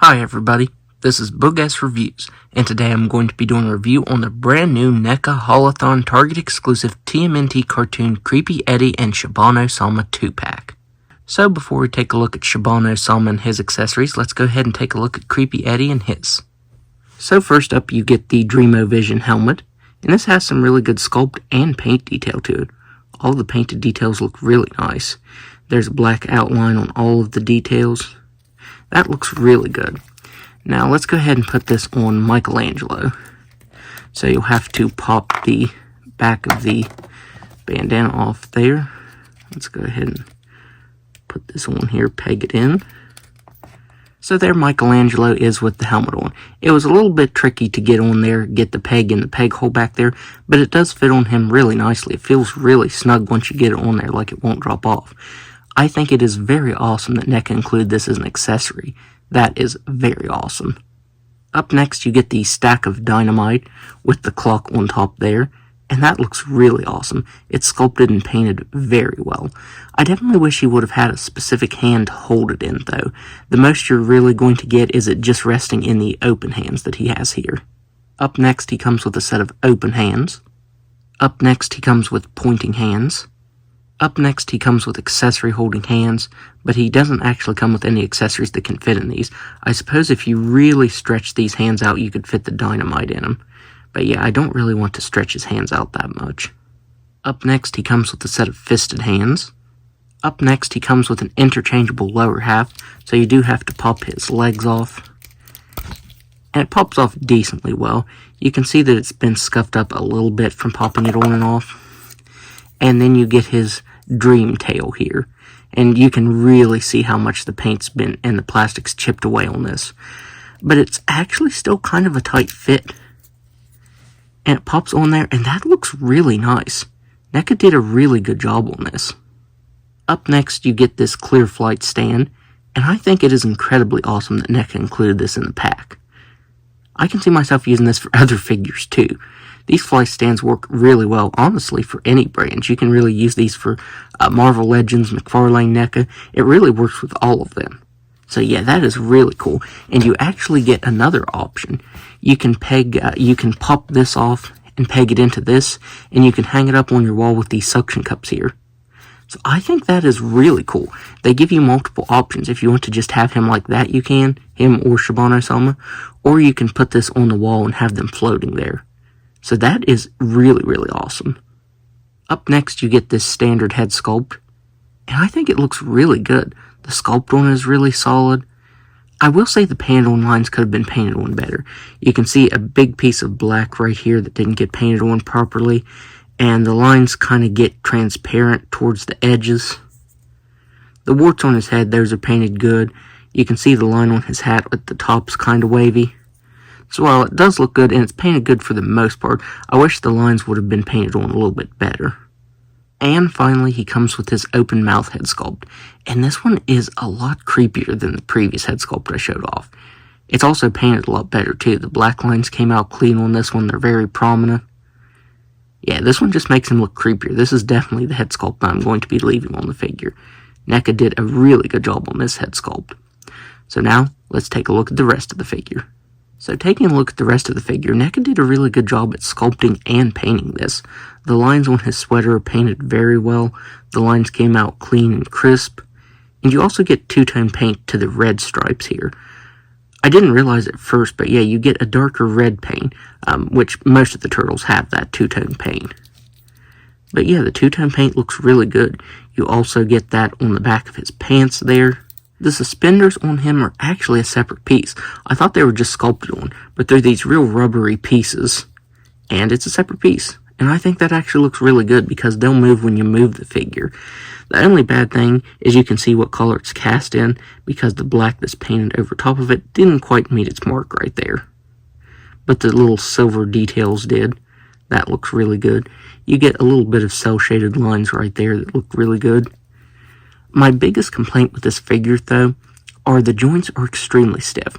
Hi everybody, this is Boog S Reviews, and today I'm going to be doing a review on the brand new NECA Haulathon Target exclusive TMNT cartoon Creepy Eddie and Shibano-Sama 2-pack. So before we take a look at Shibano-Sama and his accessories, let's go ahead and take a look at Creepy Eddie and his. So first up you get the Dreamo-Vision helmet, and this has some really good sculpt and paint detail to it. All the painted details look really nice. There's a black outline on all of the details. That looks really good. Now let's go ahead and put this on Michelangelo. So you'll have to pop the back of the bandana off there. Let's go ahead and put this on here, peg it in. So there Michelangelo is with the helmet on. It was a little bit tricky to get on there, get the peg in the peg hole back there, but it does fit on him really nicely. It feels really snug once you get it on there, like it won't drop off. I think it is very awesome that NECA included this as an accessory. That is very awesome. Up next you get the stack of dynamite with the clock on top there, and that looks really awesome. It's sculpted and painted very well. I definitely wish he would have had a specific hand to hold it in though. The most you're really going to get is it just resting in the open hands that he has here. Up next he comes with a set of open hands. Up next he comes with pointing hands. Up next, he comes with accessory holding hands, but he doesn't actually come with any accessories that can fit in these. I suppose if you really stretch these hands out, you could fit the dynamite in them. But yeah, I don't really want to stretch his hands out that much. Up next, he comes with a set of fisted hands. Up next, he comes with an interchangeable lower half, so you do have to pop his legs off. And it pops off decently well. You can see that it's been scuffed up a little bit from popping it on and off. And then you get his dream tail here, and you can really see how much the paint's been and the plastic's chipped away on this, but it's actually still kind of a tight fit, and it pops on there, and that looks really nice. NECA did a really good job on this. Up next you get this clear flight stand, and I think it is incredibly awesome that NECA included this in the pack. I can see myself using this for other figures too. These flight stands work really well, honestly, for any brand. You can really use these for Marvel Legends, McFarlane, NECA. It really works with all of them. So yeah, that is really cool. And you actually get another option. You can pop this off and peg it into this, and you can hang it up on your wall with these suction cups here. So I think that is really cool. They give you multiple options. If you want to just have him like that, you can, him or Shibano-Sama, or you can put this on the wall and have them floating there. So that is really, really awesome. Up next, you get this standard head sculpt, and I think it looks really good. The sculpt on it is really solid. I will say the paint-on lines could have been painted on better. You can see a big piece of black right here that didn't get painted on properly, and the lines kind of get transparent towards the edges. The warts on his head, those are painted good. You can see the line on his hat at the top's kind of wavy. So while it does look good, and it's painted good for the most part, I wish the lines would have been painted on a little bit better. And finally, he comes with his open mouth head sculpt, and this one is a lot creepier than the previous head sculpt I showed off. It's also painted a lot better too. The black lines came out clean on this one, they're very prominent. Yeah, this one just makes him look creepier. This is definitely the head sculpt I'm going to be leaving on the figure. NECA did a really good job on this head sculpt. So now, let's take a look at the rest of the figure. So taking a look at the rest of the figure, NECA did a really good job at sculpting and painting this. The lines on his sweater are painted very well. The lines came out clean and crisp. And you also get two-tone paint to the red stripes here. I didn't realize it at first, but yeah, you get a darker red paint, which most of the turtles have that two-tone paint. But yeah, the two-tone paint looks really good. You also get that on the back of his pants there. The suspenders on him are actually a separate piece. I thought they were just sculpted on, but they're these real rubbery pieces, and it's a separate piece. And I think that actually looks really good because they'll move when you move the figure. The only bad thing is you can see what color it's cast in because the black that's painted over top of it didn't quite meet its mark right there. But the little silver details did. That looks really good. You get a little bit of cel-shaded lines right there that look really good. My biggest complaint with this figure, though, are the joints are extremely stiff.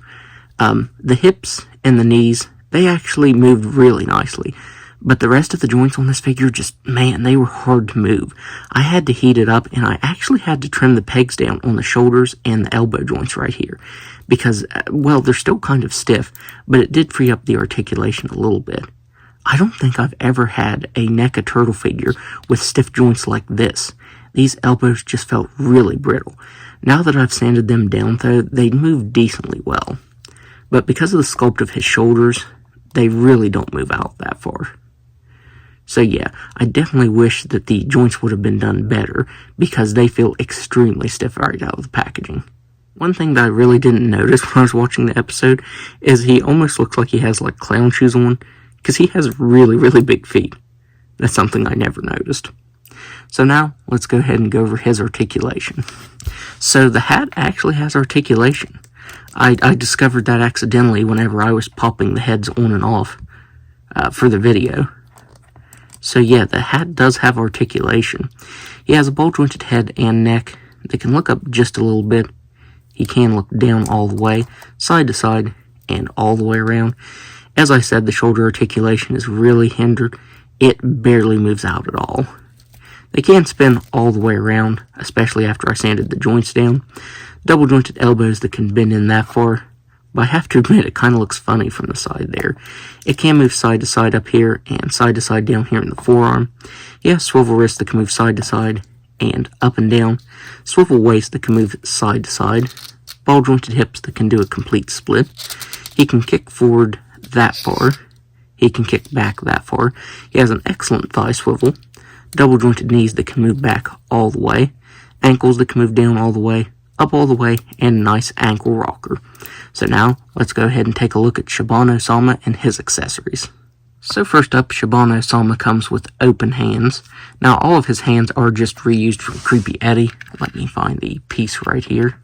The hips and the knees, they actually moved really nicely, But the rest of the joints on this figure just, man, they were hard to move. I had to heat it up, and I actually had to trim the pegs down on the shoulders and the elbow joints right here. Because, well, they're still kind of stiff, but it did free up the articulation a little bit. I don't think I've ever had a NECA turtle figure with stiff joints like this. These elbows just felt really brittle. Now that I've sanded them down, though, they move decently well. But because of the sculpt of his shoulders, they really don't move out that far. So yeah, I definitely wish that the joints would have been done better, because they feel extremely stiff right out of the packaging. One thing that I really didn't notice when I was watching the episode is he almost looks like he has like clown shoes on, because he has really, really big feet. That's something I never noticed. So now, let's go ahead and go over his articulation. So the hat actually has articulation. I discovered that accidentally whenever I was popping the heads on and off for the video. So yeah, the hat does have articulation. He has a ball-jointed head and neck that can look up just a little bit. He can look down all the way, side to side, and all the way around. As I said, the shoulder articulation is really hindered. It barely moves out at all. They can spin all the way around, especially after I sanded the joints down. Double-jointed elbows that can bend in that far. But I have to admit, it kind of looks funny from the side there. It can move side to side up here and side to side down here in the forearm. He has swivel wrists that can move side to side and up and down. Swivel waist that can move side to side. Ball-jointed hips that can do a complete split. He can kick forward that far. He can kick back that far. He has an excellent thigh swivel. Double-jointed knees that can move back all the way. Ankles that can move down all the way, up all the way, and a nice ankle rocker. So now, let's go ahead and take a look at Shibano-Sama and his accessories. So first up, Shibano-Sama comes with open hands. Now all of his hands are just reused from Creepy Eddie. Let me find the piece right here.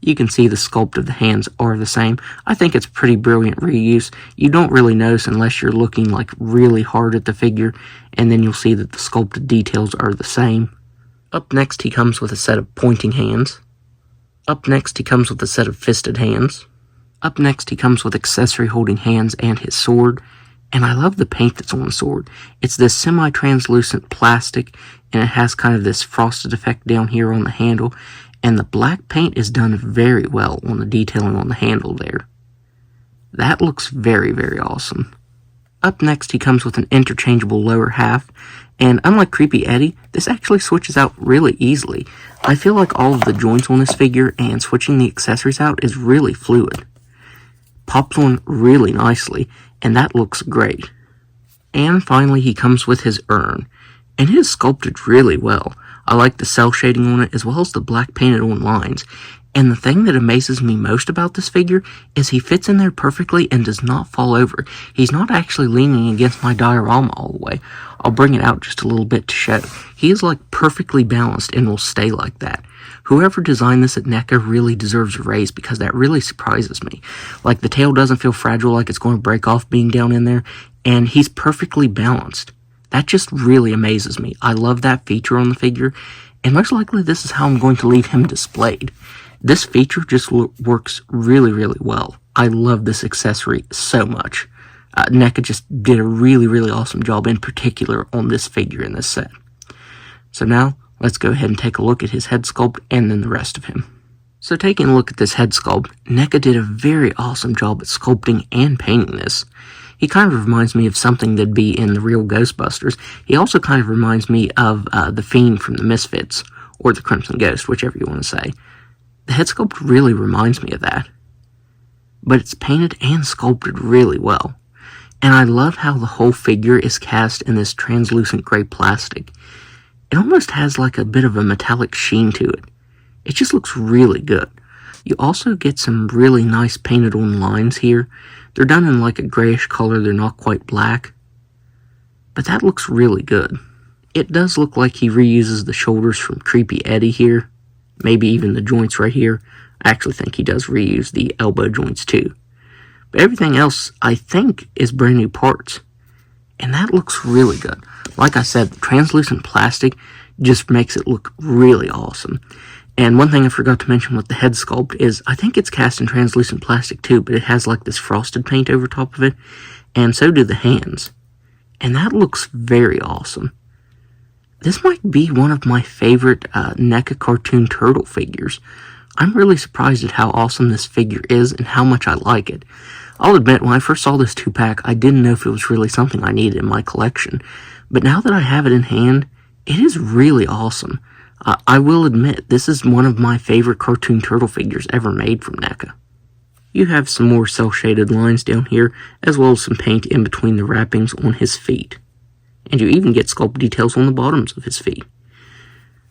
You can see the sculpt of the hands are the same. I think it's pretty brilliant reuse. You don't really notice unless you're looking like really hard at the figure, and then you'll see that the sculpted details are the same. Up next, he comes with a set of pointing hands. Up next, he comes with a set of fisted hands. Up next, he comes with accessory holding hands and his sword. And I love the paint that's on the sword. It's this semi-translucent plastic, and it has kind of this frosted effect down here on the handle. And the black paint is done very well on the detailing on the handle there. That looks very, very awesome. Up next, he comes with an interchangeable lower half, and unlike Creepy Eddie, this actually switches out really easily. I feel like all of the joints on this figure and switching the accessories out is really fluid. Pops on really nicely, and that looks great. And finally, he comes with his urn, and it is sculpted really well. I like the cell shading on it as well as the black painted on lines. And the thing that amazes me most about this figure is he fits in there perfectly and does not fall over. He's not actually leaning against my diorama all the way. I'll bring it out just a little bit to show. He is like perfectly balanced and will stay like that. Whoever designed this at NECA really deserves a raise because that really surprises me. Like the tail doesn't feel fragile like it's going to break off being down in there, and he's perfectly balanced. That just really amazes me. I love that feature on the figure, and most likely this is how I'm going to leave him displayed. This feature just works really, really well. I love this accessory so much. NECA just did a really, really awesome job in particular on this figure in this set. So now, let's go ahead and take a look at his head sculpt and then the rest of him. So taking a look at this head sculpt, NECA did a very awesome job at sculpting and painting this. He kind of reminds me of something that'd be in the real Ghostbusters. He also kind of reminds me of the Fiend from the Misfits, or the Crimson Ghost, whichever you want to say. The head sculpt really reminds me of that. But it's painted and sculpted really well. And I love how the whole figure is cast in this translucent gray plastic. It almost has like a bit of a metallic sheen to it. It just looks really good. You also get some really nice painted on lines here. They're done in like a grayish color, they're not quite black. But that looks really good. It does look like he reuses the shoulders from Creepy Eddie here. Maybe even the joints right here. I actually think he does reuse the elbow joints too. But everything else, I think, is brand new parts. And that looks really good. Like I said, the translucent plastic just makes it look really awesome. And one thing I forgot to mention with the head sculpt is I think it's cast in translucent plastic too, but it has like this frosted paint over top of it. And so do the hands. and that looks very awesome. This might be one of my favorite NECA cartoon turtle figures. I'm really surprised at how awesome this figure is and how much I like it. I'll admit, when I first saw this 2-pack, I didn't know if it was really something I needed in my collection. But now that I have it in hand, it is really awesome. I will admit, this is one of my favorite cartoon turtle figures ever made from NECA. You have some more cel-shaded lines down here, as well as some paint in between the wrappings on his feet. And you even get sculpt details on the bottoms of his feet.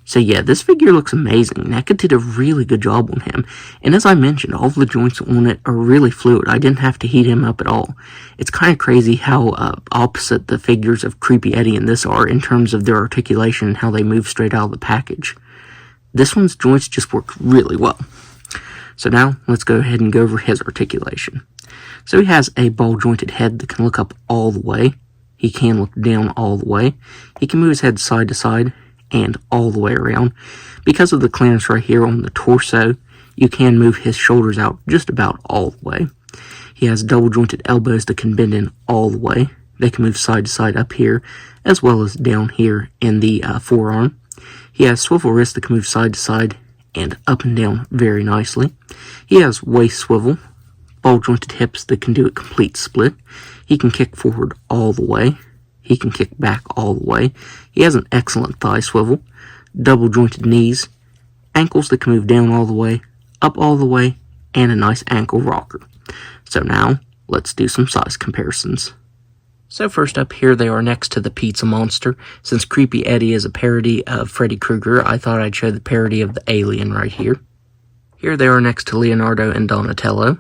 So yeah, this figure looks amazing. NECA did a really good job on him. And as I mentioned, all of the joints on it are really fluid. I didn't have to heat him up at all. It's kind of crazy how opposite the figures of Creepy Eddie and this are in terms of their articulation and how they move straight out of the package. This one's joints just work really well. So now, let's go ahead and go over his articulation. So he has a ball-jointed head that can look up all the way. He can look down all the way. He can move his head side to side and all the way around. Because of the clearance right here on the torso, you can move his shoulders out just about all the way. He has double-jointed elbows that can bend in all the way. They can move side to side up here, as well as down here in the forearm. He has swivel wrists that can move side to side and up and down very nicely. He has waist swivel, ball-jointed hips that can do a complete split. He can kick forward all the way. He can kick back all the way. He has an excellent thigh swivel, double-jointed knees, ankles that can move down all the way, up all the way, and a nice ankle rocker. So now, let's do some size comparisons. So first up, here they are next to the Pizza Monster. Since Creepy Eddie is a parody of Freddy Krueger, I thought I'd show the parody of the alien right here. Here they are next to Leonardo and Donatello.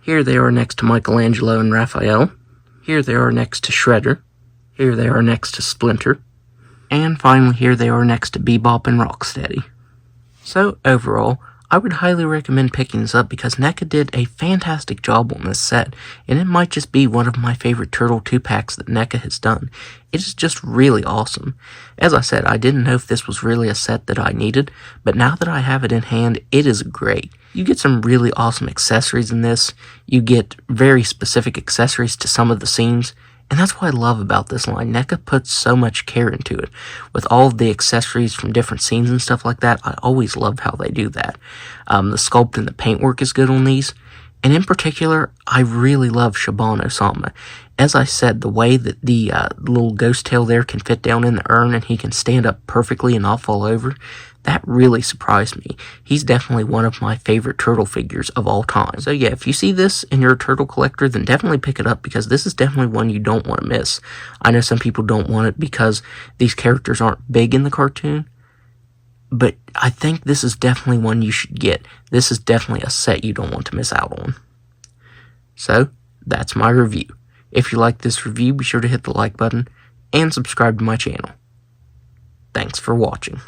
Here they are next to Michelangelo and Raphael. Here they are next to Shredder. Here they are next to Splinter. And finally, here they are next to Bebop and Rocksteady. So overall, I would highly recommend picking this up because NECA did a fantastic job on this set, and it might just be one of my favorite Turtle 2-packs that NECA has done. It is just really awesome. As I said, I didn't know if this was really a set that I needed, but now that I have it in hand, it is great. You get some really awesome accessories in this. You get very specific accessories to some of the scenes, and that's what I love about this line. NECA puts so much care into it. With all of the accessories from different scenes and stuff like that, I always love how they do that. The sculpt and the paintwork is good on these. And in particular, I really love Shibano-Sama. As I said, the way that the little ghost tail there can fit down in the urn and he can stand up perfectly and not fall over, that really surprised me. He's definitely one of my favorite turtle figures of all time. So yeah, if you see this and you're a turtle collector, then definitely pick it up because this is definitely one you don't want to miss. I know some people don't want it because these characters aren't big in the cartoon, but I think this is definitely one you should get. This is definitely a set you don't want to miss out on. So, that's my review. If you like this review, be sure to hit the like button and subscribe to my channel. Thanks for watching.